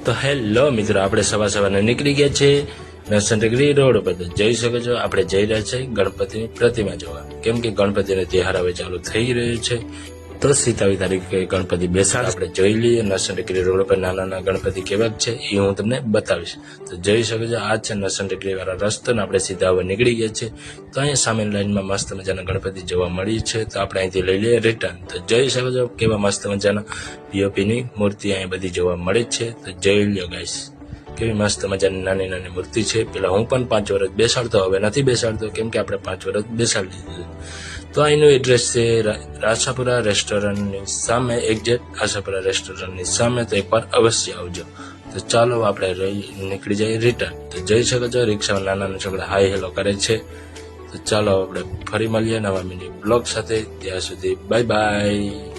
તો હેલો મિત્રો, આપણે સવારે નીકળી ગયા છે નરસંગરી રોડ ઉપર. તો જોઈ શકો છો આપણે જઈ રહ્યા છે ગણપતિની પ્રતિમા જોવા, કેમ કે ગણપતિનો તહેવાર હવે ચાલુ થઈ રહ્યો છે. તો 27 તારીખે ગણપતિ બેસાડ આપણે જોઈ લઈએ. નરસંગરી રોડ પર નાના ગણપતિ કેવા છે એ હું તમને બતાવીશ. તો જોઈ શકો છો આ છે નરસંગરી વાળા રસ્તો ને આપણે સીધા હવે નીકળી ગયા છે. તો અહીંયા સામેની લાઈનમાં મસ્ત મજાના ગણપતિ જોવા મળી છે, તો આપણે અહીંથી લઈ લઈએ રિટર્ન. તો જોઈ શકો છો કેવા મસ્ત મજાના પીઓપીની મૂર્તિ અહીં બધી જોવા મળે છે. તો જોઈ લ્યો ગાઈસ, કેવી મસ્ત મજાની નાની નાની મૂર્તિ છે. પેલા હું પણ 5 વર્ષ બેસાડતો, હવે નથી બેસાડતો કેમ કે આપણે 5 વર્ષ બેસાડી દીધું. તો અહીંનું એડ્રેસ છે આશાપુરા રેસ્ટોરન્ટની સામે, એક્ઝેક્ટ આશાપુરા રેસ્ટોરન્ટની સામે. તો એકવાર અવશ્ય આવજો. તો ચાલો આપણે નીકળી જઈએ રિટર્ન. તો જોઈ શકો છો રિક્ષામાં નાના નાના છોકરા હાય હેલો કરે છે. તો ચાલો આપણે ફરી મળીએ નવા મિની બ્લોગ સાથે. ત્યાં સુધી બાય બાય.